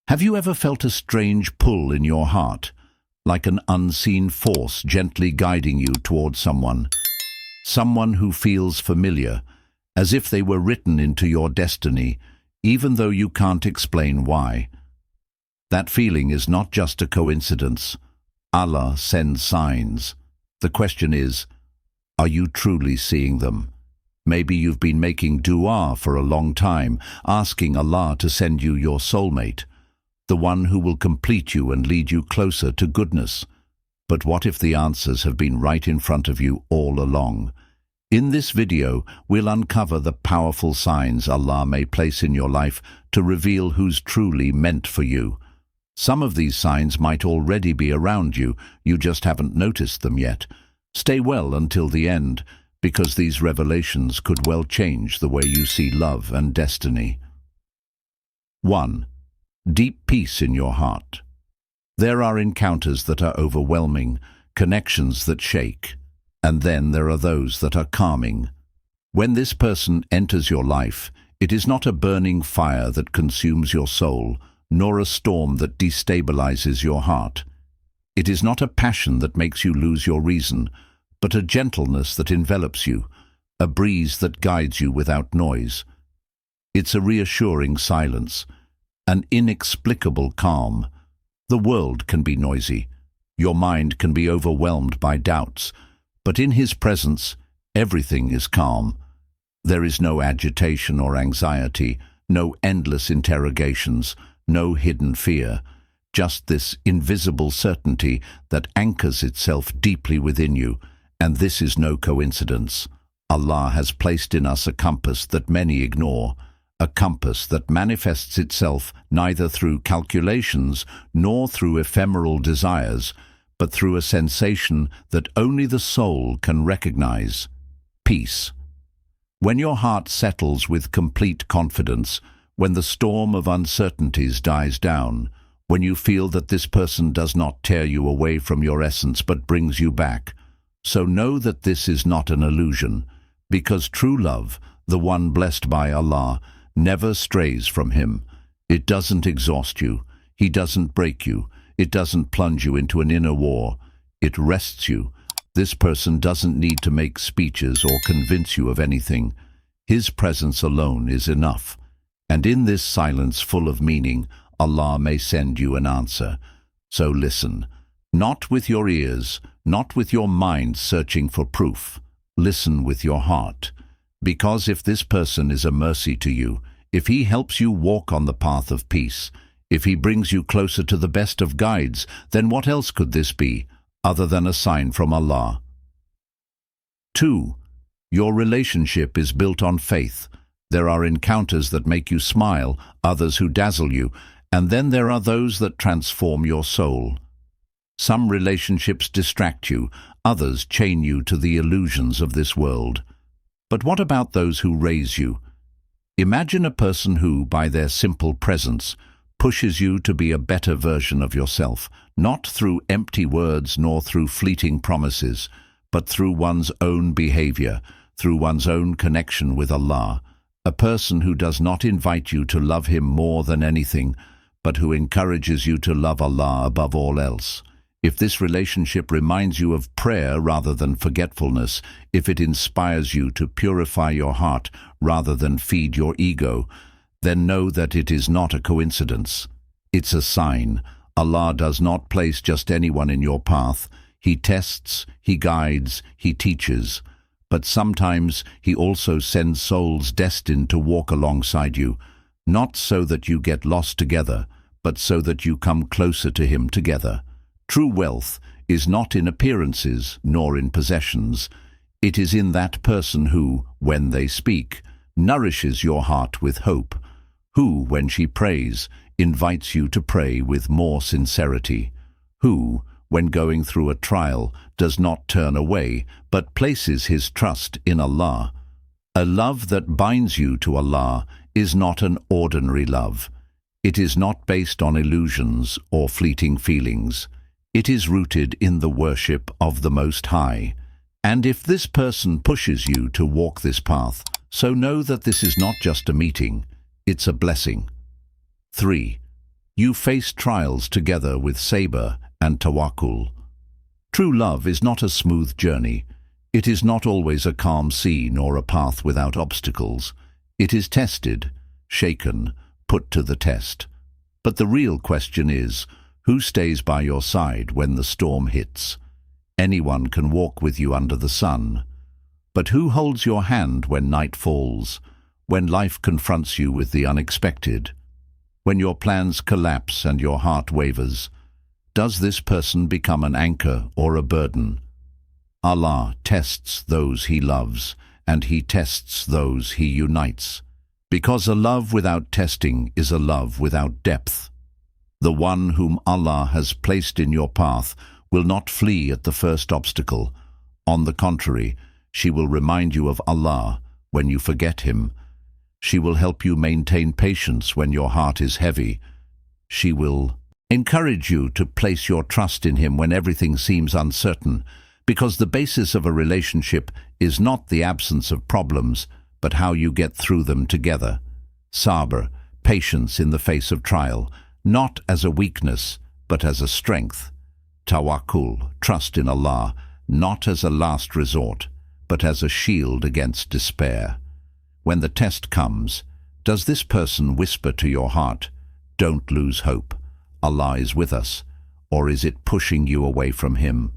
Have you ever felt a strange pull in your heart, like an unseen force gently guiding you toward someone? Someone who feels familiar, as if they were written into your destiny, even though you can't explain why. That feeling is not just a coincidence. Allah sends signs. The question is, are you truly seeing them? Maybe you've been making dua for a long time, asking Allah to send you your soulmate, the one who will complete you and lead you closer to goodness. But what if the answers have been right in front of you all along? In this video, we'll uncover the powerful signs Allah may place in your life to reveal who's truly meant for you. Some of these signs might already be around you, you just haven't noticed them yet. Stay well until the end, because these revelations could well change the way you see love and destiny. 1. Deep peace in your heart. There are encounters that are overwhelming, connections that shake, and then there are those that are calming. When this person enters your life, it is not a burning fire that consumes your soul, nor a storm that destabilizes your heart. It is not a passion that makes you lose your reason, but a gentleness that envelops you, a breeze that guides you without noise. It's a reassuring silence, an inexplicable calm. The world can be noisy. Your mind can be overwhelmed by doubts. But in His presence, everything is calm. There is no agitation or anxiety, no endless interrogations, no hidden fear. Just this invisible certainty that anchors itself deeply within you. And this is no coincidence. Allah has placed in us a compass that many ignore. A compass that manifests itself neither through calculations nor through ephemeral desires, but through a sensation that only the soul can recognize: peace. When your heart settles with complete confidence, when the storm of uncertainties dies down, when you feel that this person does not tear you away from your essence but brings you back, so know that this is not an illusion, because true love, the one blessed by Allah, never strays from Him. It doesn't exhaust you. He doesn't break you. It doesn't plunge you into an inner war. It rests you. This person doesn't need to make speeches or convince you of anything. His presence alone is enough. And in this silence full of meaning, Allah may send you an answer. So listen, not with your ears, not with your mind searching for proof. Listen with your heart. Because if this person is a mercy to you, if he helps you walk on the path of peace, if he brings you closer to the best of guides, then what else could this be, other than a sign from Allah? 2. Your relationship is built on faith. There are encounters that make you smile, others who dazzle you, and then there are those that transform your soul. Some relationships distract you, others chain you to the illusions of this world. But what about those who raise you? Imagine a person who, by their simple presence, pushes you to be a better version of yourself, not through empty words nor through fleeting promises, but through one's own behavior, through one's own connection with Allah. A person who does not invite you to love Him more than anything, but who encourages you to love Allah above all else. If this relationship reminds you of prayer rather than forgetfulness, if it inspires you to purify your heart rather than feed your ego, then know that it is not a coincidence. It's a sign. Allah does not place just anyone in your path. He tests, He guides, He teaches. But sometimes He also sends souls destined to walk alongside you, not so that you get lost together, but so that you come closer to Him together. True wealth is not in appearances nor in possessions. It is in that person who, when they speak, nourishes your heart with hope, who, when she prays, invites you to pray with more sincerity, who, when going through a trial, does not turn away, but places his trust in Allah. A love that binds you to Allah is not an ordinary love. It is not based on illusions or fleeting feelings. It is rooted in the worship of the Most High. And if this person pushes you to walk this path, so know that this is not just a meeting, it's a blessing. 3. You face trials together with Sabr and Tawakkul. True love is not a smooth journey. It is not always a calm sea nor a path without obstacles. It is tested, shaken, put to the test. But the real question is, who stays by your side when the storm hits? Anyone can walk with you under the sun. But who holds your hand when night falls, when life confronts you with the unexpected, when your plans collapse and your heart wavers? Does this person become an anchor or a burden? Allah tests those He loves, and He tests those He unites. Because a love without testing is a love without depth. The one whom Allah has placed in your path will not flee at the first obstacle. On the contrary, she will remind you of Allah when you forget Him. She will help you maintain patience when your heart is heavy. She will encourage you to place your trust in Him when everything seems uncertain, because the basis of a relationship is not the absence of problems, but how you get through them together. Sabr, patience in the face of trial, not as a weakness, but as a strength. Tawakkul, trust in Allah, not as a last resort, but as a shield against despair. When the test comes, does this person whisper to your heart, "Don't lose hope, Allah is with us," or is it pushing you away from Him?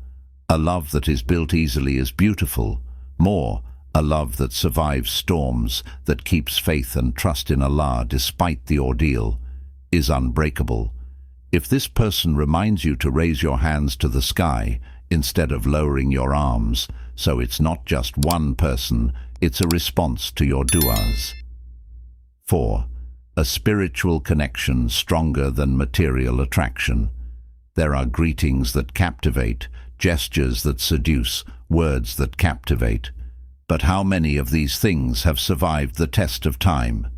A love that is built easily is beautiful. More, a love that survives storms, that keeps faith and trust in Allah despite the ordeal, is unbreakable. If this person reminds you to raise your hands to the sky instead of lowering your arms, so it's not just one person, it's a response to your du'as. 4. A spiritual connection stronger than material attraction. There are greetings that captivate, gestures that seduce, words that captivate. But how many of these things have survived the test of time?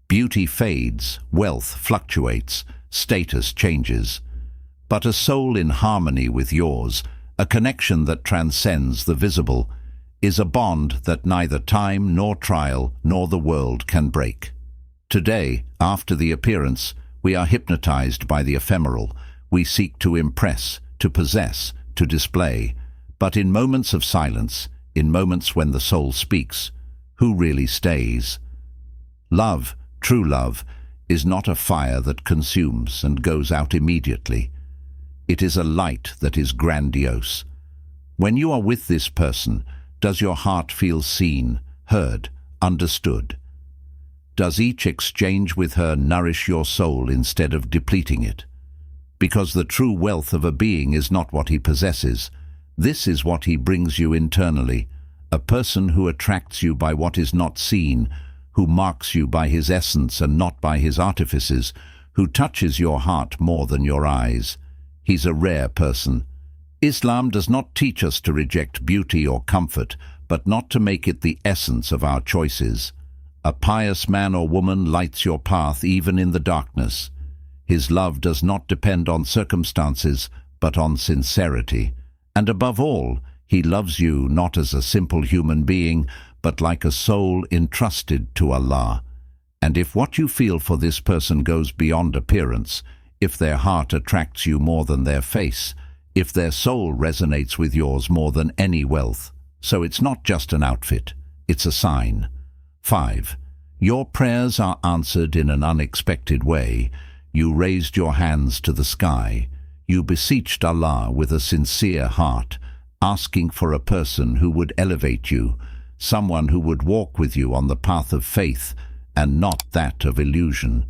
Beauty fades, wealth fluctuates, status changes. But a soul in harmony with yours, a connection that transcends the visible, is a bond that neither time nor trial nor the world can break. Today, after the appearance, we are hypnotized by the ephemeral. We seek to impress, to possess, to display. But in moments of silence, in moments when the soul speaks, who really stays? Love, true love, is not a fire that consumes and goes out immediately. It is a light that is grandiose. When you are with this person, does your heart feel seen, heard, understood? Does each exchange with her nourish your soul instead of depleting it? Because the true wealth of a being is not what he possesses. This is what he brings you internally, a person who attracts you by what is not seen, who marks you by his essence and not by his artifices, who touches your heart more than your eyes. He's a rare person. Islam does not teach us to reject beauty or comfort, but not to make it the essence of our choices. A pious man or woman lights your path even in the darkness. His love does not depend on circumstances, but on sincerity. And above all, he loves you not as a simple human being, but like a soul entrusted to Allah. And if what you feel for this person goes beyond appearance, if their heart attracts you more than their face, if their soul resonates with yours more than any wealth, so it's not just an outfit, it's a sign. 5. Your prayers are answered in an unexpected way. You raised your hands to the sky. You beseeched Allah with a sincere heart, asking for a person who would elevate you, someone who would walk with you on the path of faith and not that of illusion.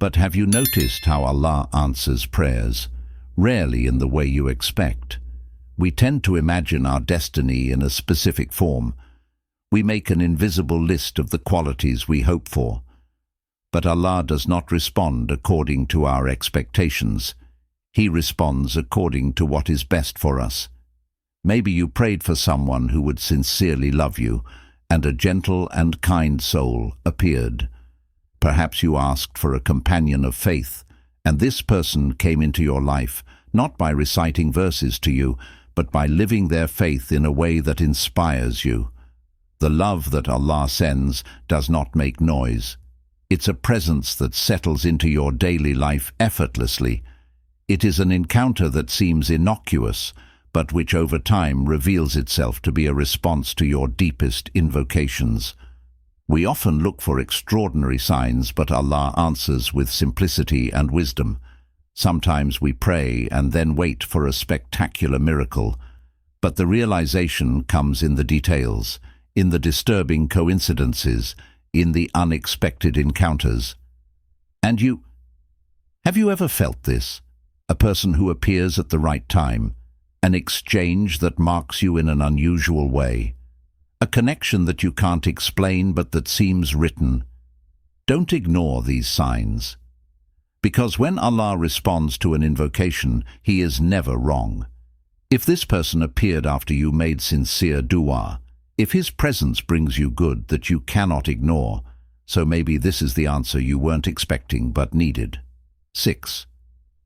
But have you noticed how Allah answers prayers? Rarely in the way you expect. We tend to imagine our destiny in a specific form. We make an invisible list of the qualities we hope for. But Allah does not respond according to our expectations. He responds according to what is best for us. Maybe you prayed for someone who would sincerely love you, and a gentle and kind soul appeared. Perhaps you asked for a companion of faith, and this person came into your life, not by reciting verses to you, but by living their faith in a way that inspires you. The love that Allah sends does not make noise. It's a presence that settles into your daily life effortlessly. It is an encounter that seems innocuous, but which over time reveals itself to be a response to your deepest invocations. We often look for extraordinary signs, but Allah answers with simplicity and wisdom. Sometimes we pray and then wait for a spectacular miracle, but the realization comes in the details, in the disturbing coincidences, in the unexpected encounters. And have you ever felt this? A person who appears at the right time, an exchange that marks you in an unusual way, a connection that you can't explain but that seems written. Don't ignore these signs, because when Allah responds to an invocation, He is never wrong. If this person appeared after you made sincere dua, if His presence brings you good that you cannot ignore, so maybe this is the answer you weren't expecting but needed. 6.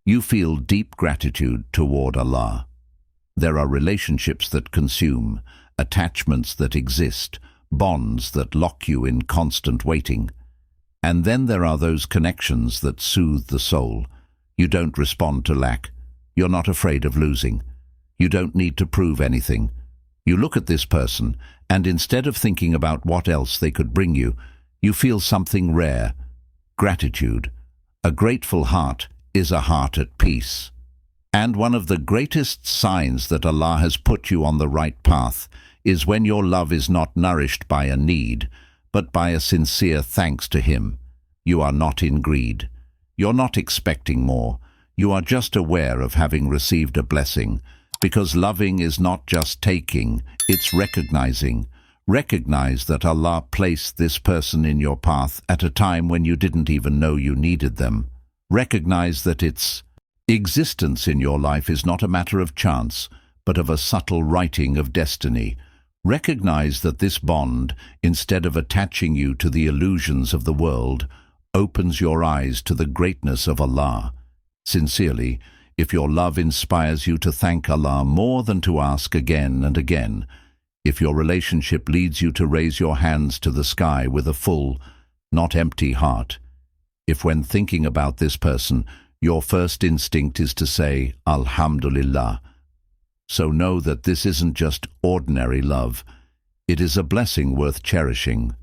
You feel deep gratitude toward Allah. There are relationships that consume, attachments that exist, bonds that lock you in constant waiting. And then there are those connections that soothe the soul. You don't respond to lack. You're not afraid of losing. You don't need to prove anything. You look at this person, and instead of thinking about what else they could bring you, you feel something rare: gratitude. A grateful heart is a heart at peace. And one of the greatest signs that Allah has put you on the right path is when your love is not nourished by a need, but by a sincere thanks to Him. You are not in greed. You're not expecting more. You are just aware of having received a blessing, because loving is not just taking, it's recognizing. Recognize that Allah placed this person in your path at a time when you didn't even know you needed them. Recognize that its existence in your life is not a matter of chance, but of a subtle writing of destiny. Recognize that this bond, instead of attaching you to the illusions of the world, opens your eyes to the greatness of Allah. Sincerely, if your love inspires you to thank Allah more than to ask again and again, if your relationship leads you to raise your hands to the sky with a full, not empty heart, if when thinking about this person, your first instinct is to say, Alhamdulillah, so know that this isn't just ordinary love. It is a blessing worth cherishing.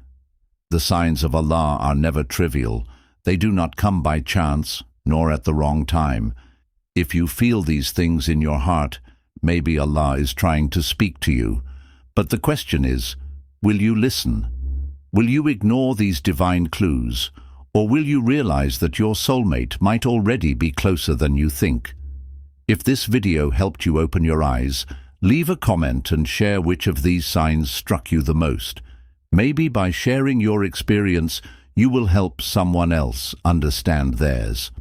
The signs of Allah are never trivial. They do not come by chance, nor at the wrong time. If you feel these things in your heart, maybe Allah is trying to speak to you. But the question is, will you listen? Will you ignore these divine clues? Or will you realize that your soulmate might already be closer than you think? If this video helped you open your eyes, leave a comment and share which of these signs struck you the most. Maybe by sharing your experience, you will help someone else understand theirs.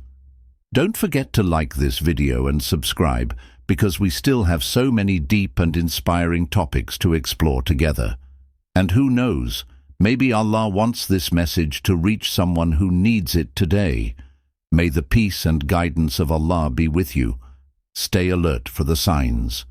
Don't forget to like this video and subscribe, because we still have so many deep and inspiring topics to explore together. And who knows, maybe Allah wants this message to reach someone who needs it today. May the peace and guidance of Allah be with you. Stay alert for the signs.